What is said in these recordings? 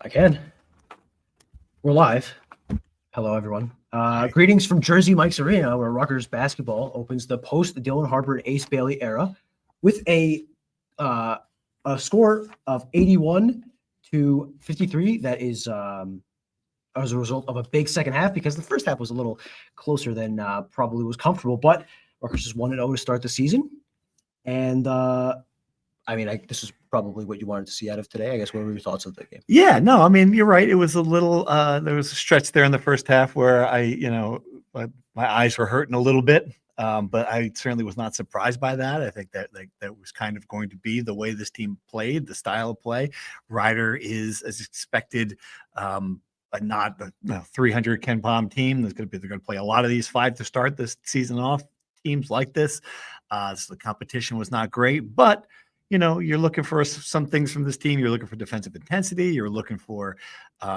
I can. We're live. Hello, everyone. Greetings from Jersey Mike's Arena, where Rutgers basketball opens the post-Dylan Harper and Ace Bailey era with a score of 81-53. That is as a result of a big second half, because the first half was a little closer than probably was comfortable. But Rutgers is 1-0 to start the season. And this is probably what you wanted to see out of today. I guess, what were your thoughts of the game? Yeah, no, I mean, you're right. It was a little, there was a stretch there in the first half where my eyes were hurting a little bit. But I certainly was not surprised by that. I think that was kind of going to be the way this team played, the style of play. Ryder is, as expected, not a 300 Ken Palm team. They're going to play a lot of these 5 to start this season off teams like this. So the competition was not great, but you're looking for some things from this team. You're looking for defensive intensity. You're looking for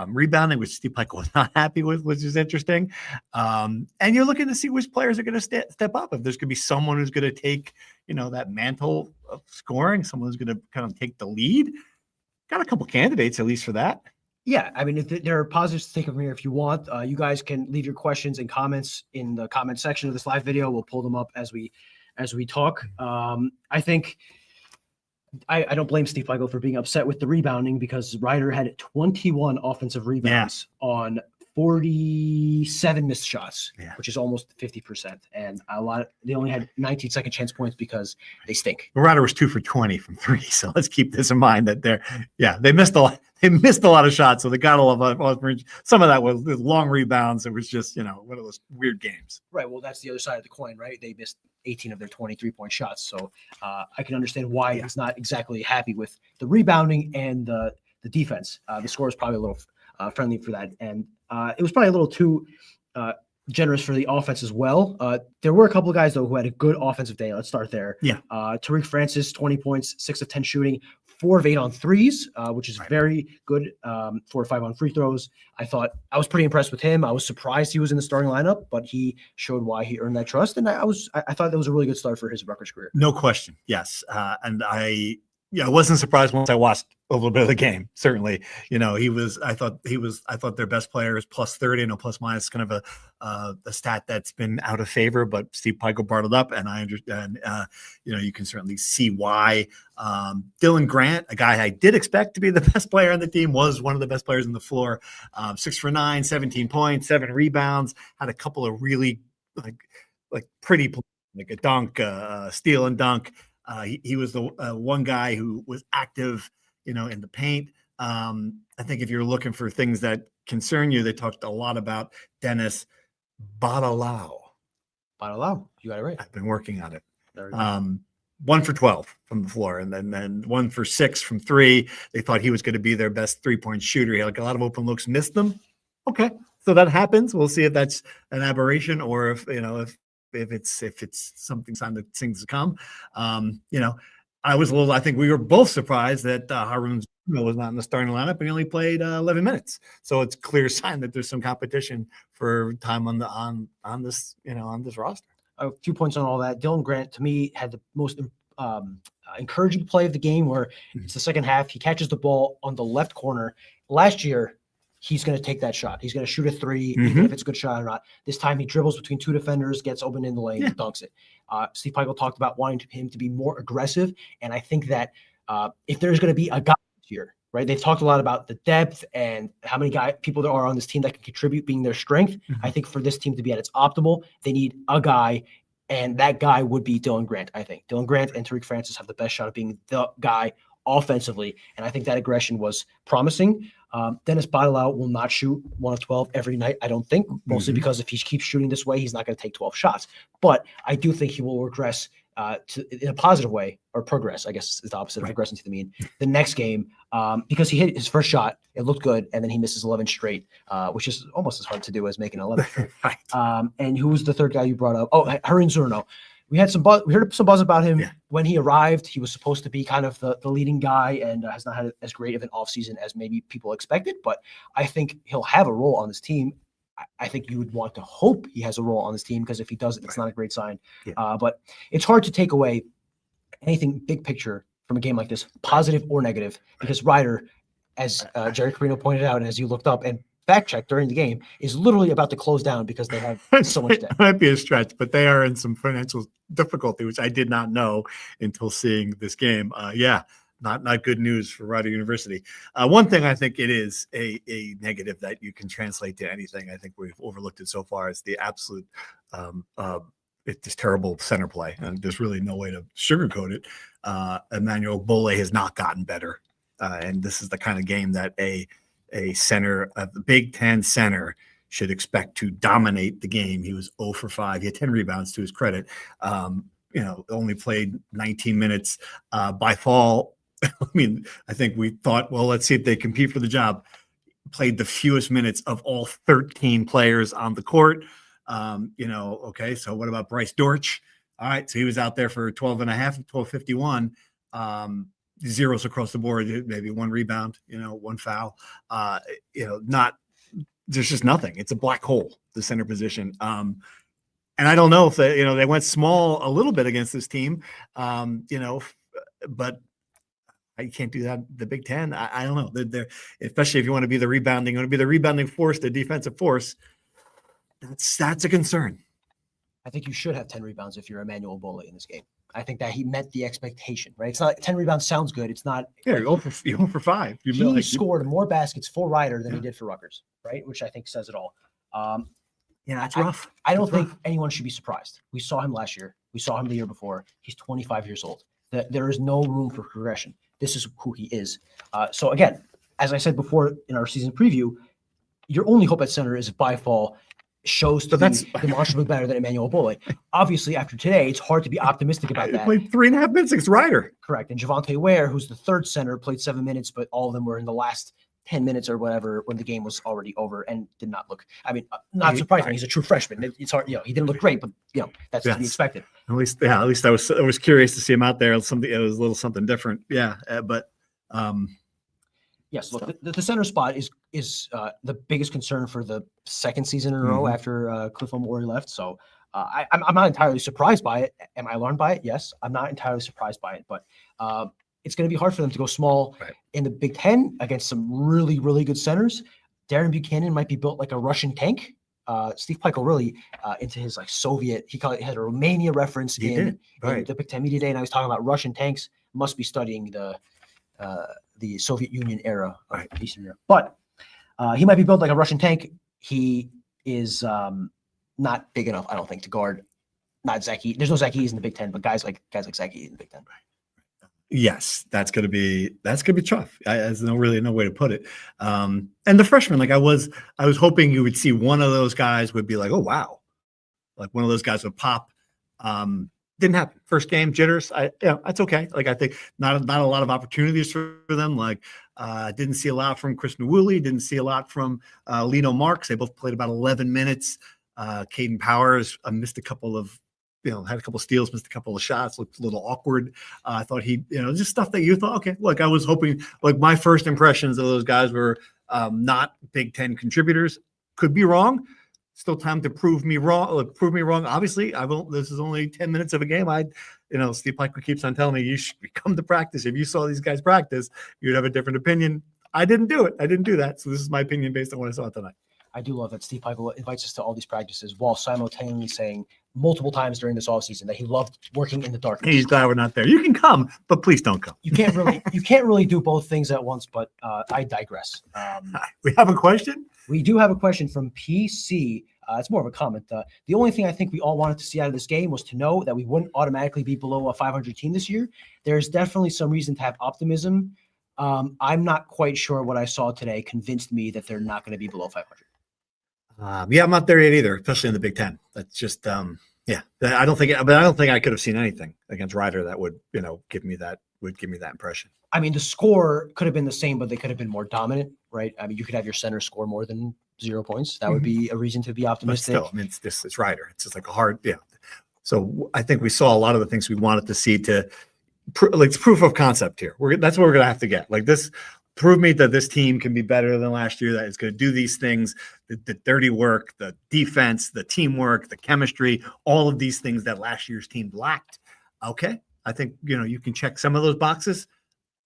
rebounding, which Steve Pikiell was not happy with, which is interesting. And you're looking to see which players are going to step up. If there's going to be someone who's going to take, that mantle of scoring, someone who's going to kind of take the lead. Got a couple candidates, at least for that. Yeah, I mean, if there are positives to take from here if you want. You guys can leave your questions and comments in the comment section of this live video. We'll pull them up as we talk. I think I don't blame Steve Pikiell for being upset with the rebounding, because Ryder had 21 offensive rebounds on 47 missed shots, which is almost 50%. And they only had 19 second chance points because they stink. Ryder was 2 for 20 from 3. So let's keep this in mind that they missed a lot. They missed a lot of shots. So they got some of that was long rebounds. It was just, one of those weird games. Right. Well, that's the other side of the coin, right? They missed 18 of their 23-point shots. So I can understand why he's not exactly happy with the rebounding and the defense. The score is probably a little friendly for that. And it was probably a little too generous for the offense as well. There were a couple of guys, though, who had a good offensive day. Let's start there. Yeah. Tariq Francis, 20 points, 6 of 10 shooting, 4 of 8 on threes, which is very good. 4 or 5 on free throws. I was pretty impressed with him. I was surprised he was in the starting lineup, but he showed why he earned that trust. And I thought that was a really good start for his Rutgers career. No question. Yes. And I wasn't surprised once I watched a little bit of the game. Certainly, I thought their best player is plus 30. I know plus minus kind of a stat that's been out of favor, but Steve Pikiell brought it up, and I understand. You can certainly see why. Dylan Grant, a guy I did expect to be the best player on the team, was one of the best players on the floor. 6 for 9, 17 points, 7 rebounds. Had a couple of really like pretty, like a dunk, steal and dunk. He was the one guy who was active, in the paint. I think if you're looking for things that concern you, they talked a lot about Dennis Badalao. You got it right. I've been working on it. 1 for 12 from the floor, and then 1 for 6 from 3. They thought he was going to be their best 3-point shooter. He had a lot of open looks, missed them. Okay, so that happens. We'll see if that's an aberration or if it's something sign that things to come. I think we were both surprised that Harun was not in the starting lineup, and he only played 11 minutes. So it's a clear sign that there's some competition for time on this roster. A few points on all that. Dylan Grant, to me, had the most encouraging play of the game, where it's the second half. He catches the ball on the left corner. Last year, he's going to take that shot. He's going to shoot a 3, even if it's a good shot or not. This time he dribbles between 2 defenders, gets open in the lane, and dunks it. Steve Pikiell talked about wanting him to be more aggressive, and I think that if there's going to be a guy here, right? They've talked a lot about the depth and how many people there are on this team that can contribute being their strength. I think for this team to be at its optimal, they need a guy, and that guy would be Dylan Grant, I think. Dylan Grant and Tariq Francis have the best shot of being the guy offensively, and I think that aggression was promising. Dennis Badalao will not shoot 1 of 12 every night, I don't think, mostly because if he keeps shooting this way, he's not going to take 12 shots. But I do think he will regress in a positive way, or progress, I guess is the opposite of regressing to the mean, the next game, because he hit his first shot, it looked good, and then he misses 11 straight, which is almost as hard to do as making 11 straight. And who was the third guy you brought up? Oh, Harun Zurno. We heard some buzz about him when he arrived. He was supposed to be kind of the leading guy, and has not had as great of an offseason as maybe people expected. But I think he'll have a role on this team. I think you would want to hope he has a role on this team, because if he doesn't, it's not a great sign. But it's hard to take away anything big picture from a game like this, positive or negative, because Ryder as Jerry Carino pointed out, and as you looked up and fact checked during the game, is literally about to close down because they have so much debt. It might be a stretch, but they are in some financial difficulty, which I did not know until seeing this game. Not good news for Rider University. One thing I think it is a negative that you can translate to anything. I think we've overlooked it so far is the absolute it's just terrible center play, and there's really no way to sugarcoat it. Emmanuel Bole has not gotten better, and this is the kind of game that a center, the Big Ten center, should expect to dominate the game. He was 0 for 5. He had 10 rebounds to his credit. Only played 19 minutes. By fall, I mean, I think we thought, well, let's see if they compete for the job. Played the fewest minutes of all 13 players on the court. Okay, so what about Bryce Dortch? All right, so he was out there for 12 and a half, 12:51. Zeros across the board, maybe 1 rebound, 1 foul. There's just nothing. It's a black hole, the center position. And I don't know if they went small a little bit against this team, but you can't do that. The Big Ten, I don't know. They're, especially if you want to be the rebounding force, the defensive force. That's a concern. I think you should have 10 rebounds if you're Emmanuel Bole in this game. I think that he met the expectation, right? It's not 10 rebounds sounds good. It's not. Yeah, you're 0 for 5. He scored more baskets for Rider than he did for Rutgers, right? Which I think says it all. That's rough. I don't think anyone should be surprised. We saw him last year. We saw him the year before. He's 25 years old. There is no room for progression. This is who he is. So again, as I said before in our season preview, your only hope at center is if Byfall shows to be demonstrably better than Emmanuel Bole. Obviously, after today, it's hard to be optimistic about that. Played 3.5 minutes against Rider. Correct. And Javonte Ware, who's the third center, played 7 minutes, but all of them were in the last 10 minutes or whatever when the game was already over and did not look. I mean, not surprising. He's a true freshman. It's hard. He didn't look great, but that's to be expected. At least I was curious to see him out there. It was a little something different. Yes, look, the center spot is the biggest concern for the second season in a row after Cliff Omori left. So I'm not entirely surprised by it. Am I alarmed by it? Yes, I'm not entirely surprised by it. But it's going to be hard for them to go small in the Big Ten against some really, really good centers. Darren Buchanan might be built like a Russian tank. Steve Pikiell really into his Soviet. He had a Romania reference in the Big Ten Media Day, and I was talking about Russian tanks. Must be studying the Soviet Union era of Eastern Europe. But he might be built like a Russian tank. He is not big enough, I don't think, to guard not Zach Edey. There's no Zach Edey in the Big Ten, but guys like Zach Edey in the Big Ten. Yes, that's gonna be tough. There's really no way to put it. And the freshmen, I was hoping you would see one of those guys would be like, oh wow, like one of those guys would pop. Didn't happen. First game jitters. That's okay. I think not a lot of opportunities for them. Didn't see a lot from Chris Nwuli. Didn't see a lot from Lino Marks. They both played about 11 minutes. Caden Powers missed a couple of, had a couple of steals, missed a couple of shots, looked a little awkward. I thought he, just stuff that you thought, okay, look, I was hoping, my first impressions of those guys were not Big Ten contributors. Could be wrong. Still time to prove me wrong. Obviously, this is only 10 minutes of a game. Steve Pikiell keeps on telling me you should come to practice. If you saw these guys practice, you'd have a different opinion. I didn't do it. I didn't do that. So this is my opinion based on what I saw tonight. I do love that Steve Pikiell invites us to all these practices while simultaneously saying multiple times during this offseason that he loved working in the darkness. He's glad we're not there. You can come, but please don't come. You can't really do both things at once, but I digress. We have a question? We do have a question from PC. It's more of a comment. The only thing I think we all wanted to see out of this game was to know that we wouldn't automatically be below a 500 team this year. There's definitely some reason to have optimism. I'm not quite sure what I saw today convinced me that they're not going to be below 500. I'm not there yet either, especially in the Big Ten. That's just, I don't think I could have seen anything against Rider that would, give me that impression. I mean, the score could have been the same, but they could have been more dominant, right? I mean, you could have your center score more than 0 points. That would be a reason to be optimistic. But still, it's Rider. It's just a hard, So I think we saw a lot of the things we wanted to see it's proof of concept here. That's what we're going to have to get. This, prove me that this team can be better than last year, that it's going to do these things, the dirty work, the defense, the teamwork, the chemistry, all of these things that last year's team lacked. Okay. I think, you can check some of those boxes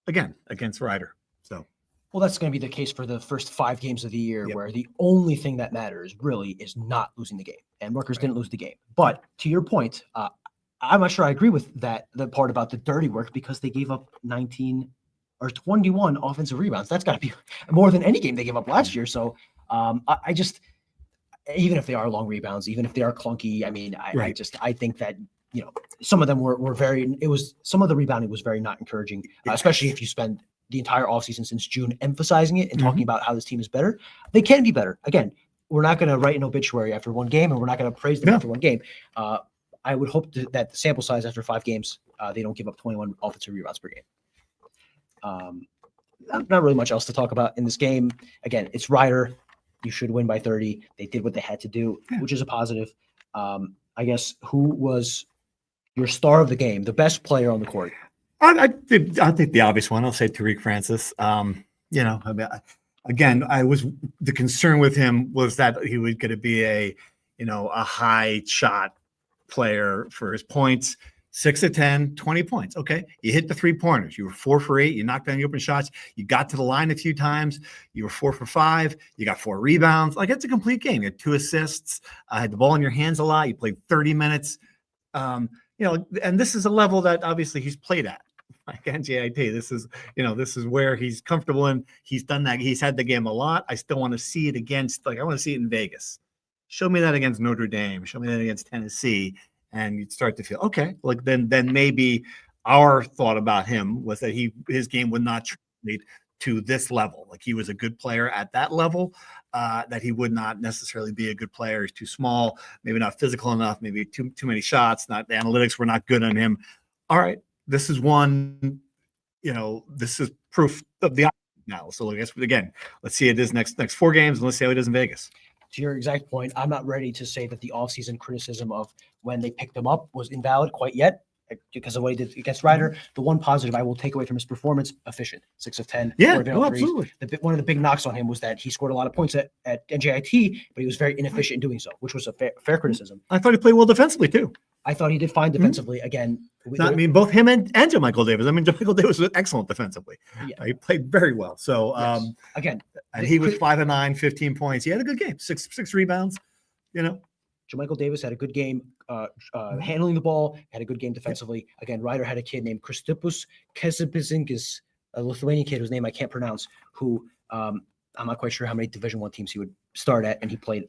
again against Rider. So Well, that's going to be the case for the first 5 games of the year, Yep. where the only thing that matters really is not losing the game. And Rutgers didn't lose the game. But to your point, I'm not sure I agree with the part about the dirty work, because they gave up 19 or 21 offensive rebounds. That's got to be more than any game they gave up last year. So I just, even if they are long rebounds, even if they are clunky, I mean, I think that, some of them were very, some of the rebounding was very not encouraging, especially if you spend the entire offseason since June emphasizing it and talking about how this team is better. They can be better. Again, we're not going to write an obituary after one game, and we're not going to praise them after one game. I would hope that the sample size after 5 games, they don't give up 21 offensive rebounds per game. Not really much else to talk about in this game. Again, it's Ryder. You should win by 30. They did what they had to do, which is a positive. I guess, who was your star of the game, the best player on the court? I'll take the obvious one. I'll say Tariq Francis. Again, the concern with him was that he was going to be a high shot player for his points. 6 of 10, 20 points. Okay. You hit the 3-pointers. You were 4 for 8. You knocked down the open shots. You got to the line a few times. You were 4 for 5. You got 4 rebounds. Like, it's a complete game. You had 2 assists. Had the ball in your hands a lot. You played 30 minutes. And this is a level that obviously he's played at. Like NJIT, this is where he's comfortable in. He's done that. He's had the game a lot. I still want to see it against, I want to see it in Vegas. Show me that against Notre Dame. Show me that against Tennessee. And you'd start to feel, okay, like then maybe our thought about him was that his game would not translate to this level. Like, he was a good player at that level, that he would not necessarily be a good player. He's too small, maybe not physical enough, maybe too many shots. Not the analytics were not good on him. All right, this is one. This is proof of the opposite now. So I guess again, let's see it is next 4 games, and let's see how it is in Vegas. To your exact point, I'm not ready to say that the offseason criticism of when they picked him up was invalid quite yet, because of what he did against Ryder. The one positive I will take away from his performance: efficient, 6 of 10. Yeah, absolutely. One of the big knocks on him was that he scored a lot of points at NJIT, but he was very inefficient in doing so, which was a fair criticism. I thought he played well defensively too. I thought he did fine defensively. Again, both him and JaMychal Davis. JaMychal Davis was excellent defensively. Yeah. He played very well. So again, and he was 5 of 9, 15 points. He had a good game, six rebounds. JaMychal Davis had a good game handling the ball, had a good game defensively. Again, Ryder had a kid named Kristupas Kezipizinkis, a Lithuanian kid whose name I can't pronounce, who I'm not quite sure how many Division I teams he would start at, and he played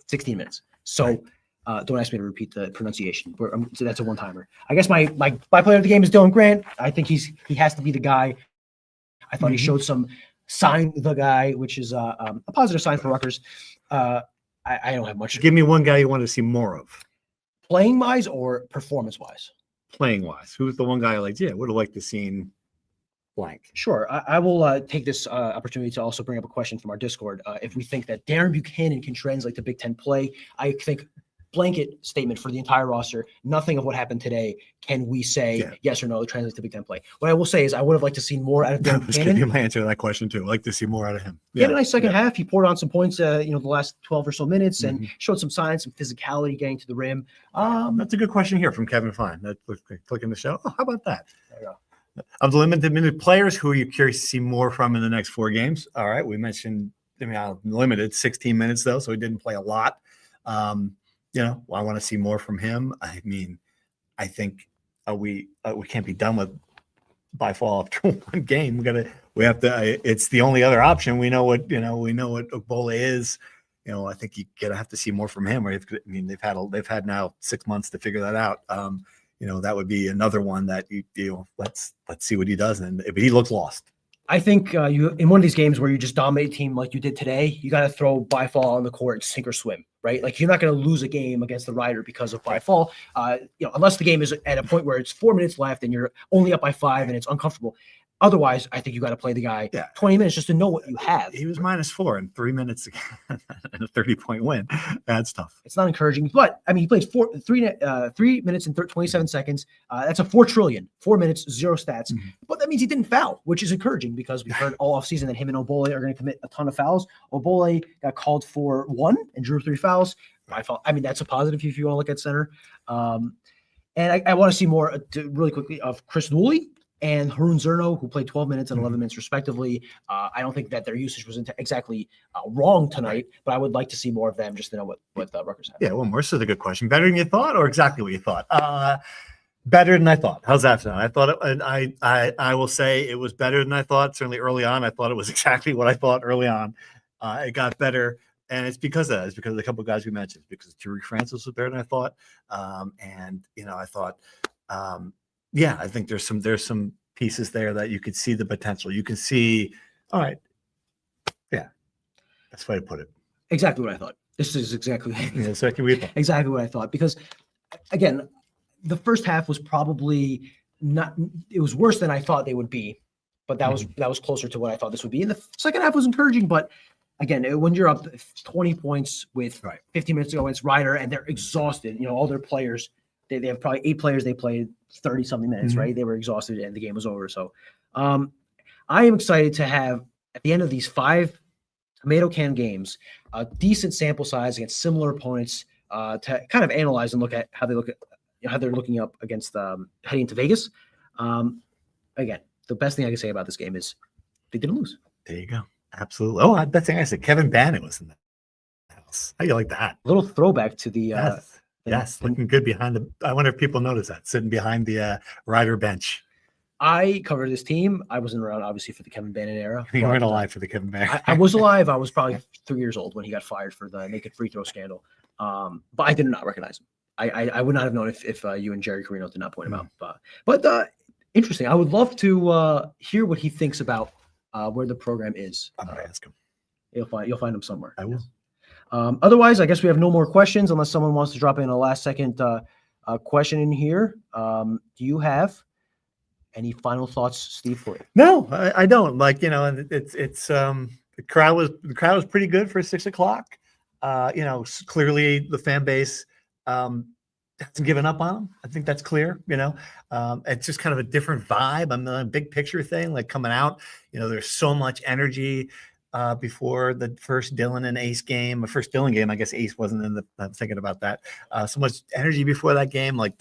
16 minutes. So don't ask me to repeat the pronunciation. So that's a one-timer. I guess my player of the game is Dylan Grant. I think he has to be the guy. I thought he showed some sign the guy, which is a positive sign for Rutgers. I don't have much. Give me one guy you want to see more of. Playing-wise or performance-wise? Playing-wise. Who's the one guy I like? Yeah, would have liked to seen blank. Sure. I will take this opportunity to also bring up a question from our Discord. If we think that Darren Buchanan can translate to Big Ten play, I think blanket statement for the entire roster, nothing of what happened today can we say yes or no it translates to Big Ten play. What I will say is I would have liked to see more out of Darren Buchanan. Give you my answer to that question too. I'd like to see more out of him. He had a nice second half. He poured on some points, the last 12 or so minutes, and showed some signs, some physicality getting to the rim. That's a good question here from Kevin Fine. Clicking the show. Oh, how about that? There you go. Of the limited minute players, who are you curious to see more from in the next 4 games? All right, we mentioned limited 16 minutes though, so he didn't play a lot. I want to see more from him. I mean, I think we can't be done with by fall after 1 game. We have to. It's the only other option. We know what Ebola is. I think you have to see more from him. They've had now 6 months to figure that out. That would be another one that let's see what he does. But he looks lost. I think you in one of these games where you just dominate a team like you did today, you got to throw Byfall on the court, sink or swim, right? Like, you're not going to lose a game against the Ryder because of Byfall, unless the game is at a point where it's 4 minutes left and you're only up by 5 and it's uncomfortable. Otherwise, I think you got to play the guy 20 minutes just to know what you have. He was -4 in 3 minutes and a 30-point win. That's tough. It's not encouraging, but I mean, he plays 3 minutes and 27 seconds. That's a 4 trillion, 4 minutes, 0 stats. But that means he didn't foul, which is encouraging because we've heard all offseason that him and Obole are going to commit a ton of fouls. Obole got called for 1 and drew 3 fouls. I mean, that's a positive if you want to look at center. And I want to see more really quickly of Chris Dooley. and Harun Zerno, who played 12 minutes and 11 minutes respectively. I don't think that their usage was exactly wrong tonight, but I would like to see more of them just to know what Rutgers have. Yeah, one more. So the good question. Better than you thought, or exactly what you thought? Better than I thought. How's that sound? I thought I will say it was better than I thought. Certainly early on, I thought it was exactly what I thought early on. It got better, and it's because of that. It's because of the couple of guys we mentioned. It's because Tariq Francis was better than I thought, and I thought, I think there's some pieces there that you could see the potential. You can see, all right, yeah, that's the way to put it. Exactly what I thought. This is exactly exactly what I thought. Because again, the first half was probably not. It was worse than I thought they would be, but that was closer to what I thought this would be. And the second half was encouraging, but again, when you're up 20 points with 15 minutes to go against Ryder and they're exhausted, all their players, they have probably 8 players. They played 30 something minutes, right? They were exhausted and the game was over. So I am excited to have at the end of these 5 tomato can games, a decent sample size against similar opponents to kind of analyze and look at how they're looking up against heading into Vegas. Again, the best thing I can say about this game is they didn't lose. There you go. Absolutely. Oh, that thing I said, Kevin Bannon was in the house. How do you like that? A little throwback to the yes, looking good behind the. I wonder if people notice that sitting behind the Ryder bench. I covered this team. I wasn't around, obviously, for the Kevin Bannon era. You weren't alive for the Kevin Bannon. I was alive. I was probably 3 years old when he got fired for the naked free throw scandal. But I did not recognize him. I would not have known if you and Jerry Carino did not point him out. But interesting. I would love to hear what he thinks about where the program is. I'm gonna ask him. You'll find him somewhere. I will. Otherwise, I guess we have no more questions unless someone wants to drop in a last second question in here. Do you have any final thoughts, Steve, for it? No, I don't. And it's the crowd was pretty good for 6 o'clock. Clearly the fan base hasn't given up on them. I think that's clear. It's just kind of a different vibe. I'm a big picture thing, like coming out. There's so much energy before the first Dylan and Ace game. The first Dylan game, I guess Ace wasn't in the. I'm thinking about that. So much energy before that game. Like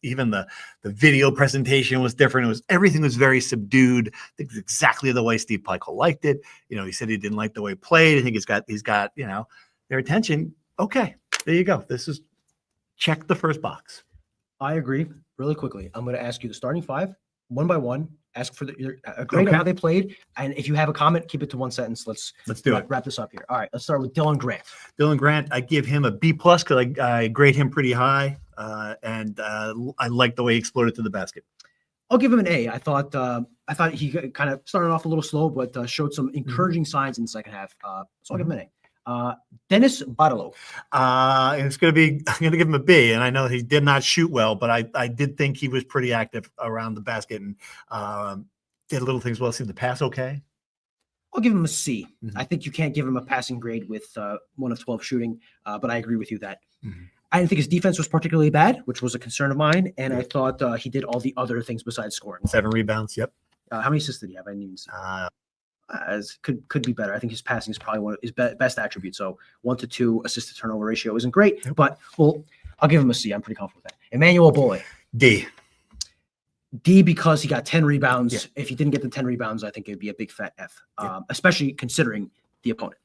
even the video presentation was different. Everything was very subdued. I think it's exactly the way Steve Pikiell liked it. He said he didn't like the way it played. I think he's got their attention. Okay, there you go. This is check the first box. I agree. Really quickly, I'm going to ask you the starting 5 one by one. Ask for a grade on how they played, and if you have a comment, keep it to one sentence. Let's do it. Wrap this up here. All right, let's start with Dylan Grant. Dylan Grant, I give him a B+ because I grade him pretty high, and I like the way he exploded to the basket. I'll give him an A. I thought he kind of started off a little slow, but showed some encouraging signs in the second half. So I'll give him an A. Dennis Badalo. I'm going to give him a B, and I know he did not shoot well, but I did think he was pretty active around the basket and did little things well. See the pass okay? I'll give him a C. I think you can't give him a passing grade with 1 of 12 shooting, but I agree with you that I didn't think his defense was particularly bad, which was a concern of mine, and I thought he did all the other things besides scoring. 7 rebounds, yep. How many assists did he have? I didn't even see. Could be better. I think his passing is probably one of his best attributes. So 1 to 2 assist to turnover ratio isn't great, but I'll give him a C. I'm pretty comfortable with that. Emmanuel Bole. D because he got 10 rebounds. Yeah. If he didn't get the 10 rebounds, I think it'd be a big fat F, especially considering the opponent.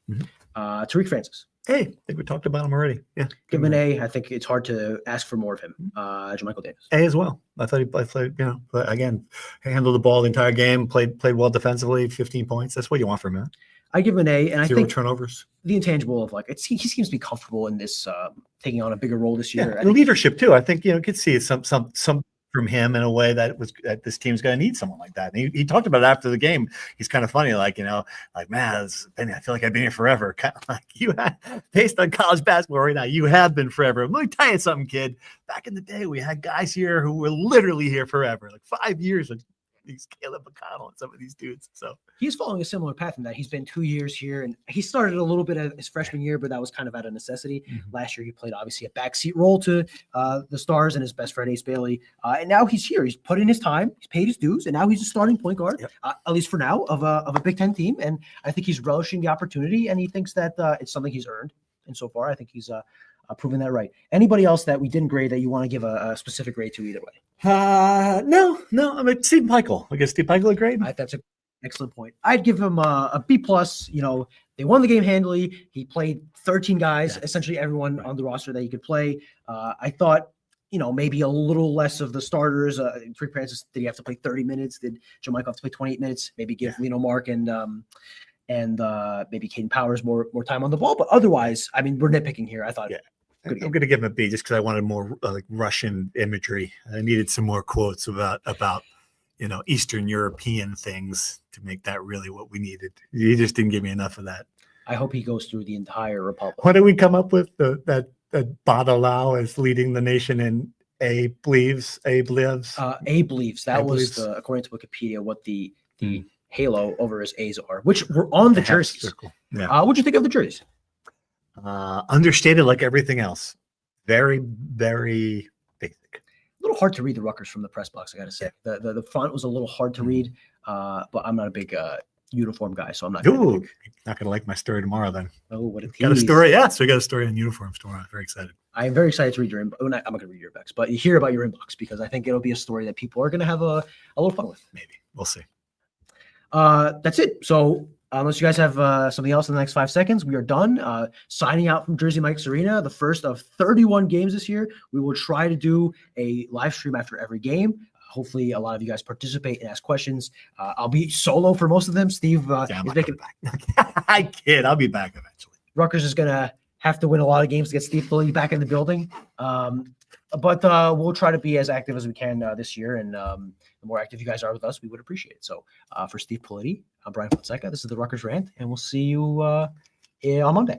Tariq Francis. A. I think we talked about him already. Yeah. Give him an A. I think it's hard to ask for more of him. Jermichael Davis. A as well. I thought he played, but again, handled the ball the entire game, played well defensively, 15 points. That's what you want from him. I give him an A, and I think turnovers. The intangible of he seems to be comfortable in this taking on a bigger role this year. Yeah, and leadership too. I think you could see some from him in a way that this team's going to need someone like that. And he talked about it after the game. He's kind of funny, man, I feel like I've been here forever. Kind of like you have, based on college basketball right now, you have been forever. Let me tell you something, kid. Back in the day, we had guys here who were literally here forever, like 5 years. These Caleb McConnell and some of these dudes. So he's following a similar path in that he's been 2 years here, and he started a little bit of his freshman year, but that was kind of out of necessity. Last year, he played obviously a backseat role to the Stars and his best friend Ace Bailey, and now he's here. He's put in his time, he's paid his dues, and now he's a starting point guard, at least for now, of a Big Ten team. And I think he's relishing the opportunity, and he thinks that it's something he's earned. And so far, I think he's proving that right. Anybody else that we didn't grade that you want to give a specific grade to either way? No. I mean, Steve Michael. I guess Steve Michael a grade. That's an excellent point. I'd give him a B plus. You know, they won the game handily. He played 13 guys, essentially everyone on the roster that he could play. I thought, you know, maybe a little less of the starters. Freak Francis, did he have to play 30 minutes? Did Joe Michael have to play 28 minutes? Maybe give Lino Mark and maybe Caden Powers more time on the ball. But otherwise, I mean, we're nitpicking here. I thought. Yeah. I'm going to give him a B just because I wanted more like Russian imagery. I needed some more quotes about you know, Eastern European things to make that really what we needed. You just didn't give me enough of that. I hope he goes through the entire republic. What did we come up with? That Badalau is leading the nation in Abe lives. Abe believes that was according to Wikipedia what the halo over his A's are, which were on the jerseys. Circle. Yeah. What'd you think of the jerseys? Understated like everything else. Very, very basic. A little hard to read the Rutgers from the press box, I gotta say. The font was a little hard to read, but I'm not a big uniform guy, so I'm not. Ooh, not gonna like my story tomorrow then. Oh, what a tease. Got a story? Yeah, so we got a story on uniforms tomorrow. I'm very excited. I'm very excited to read your inbox. I'm not gonna read your inbox, but you hear about your inbox because I think it'll be a story that people are gonna have a little fun with. Maybe we'll see. That's it. So unless you guys have something else in the next 5 seconds, we are done. Signing out from Jersey Mike's Arena, the first of 31 games this year. We will try to do a live stream after every game. Hopefully, a lot of you guys participate and ask questions. I'll be solo for most of them. Steve is making back. I kid. I'll be back eventually. Rutgers is going to have to win a lot of games to get Steve Pulley back in the building. But we'll try to be as active as we can this year. And the more active you guys are with us, we would appreciate it. So for Steve Pulley, I'm Brian Fonseca. This is the Rutgers Rant, and we'll see you on Monday.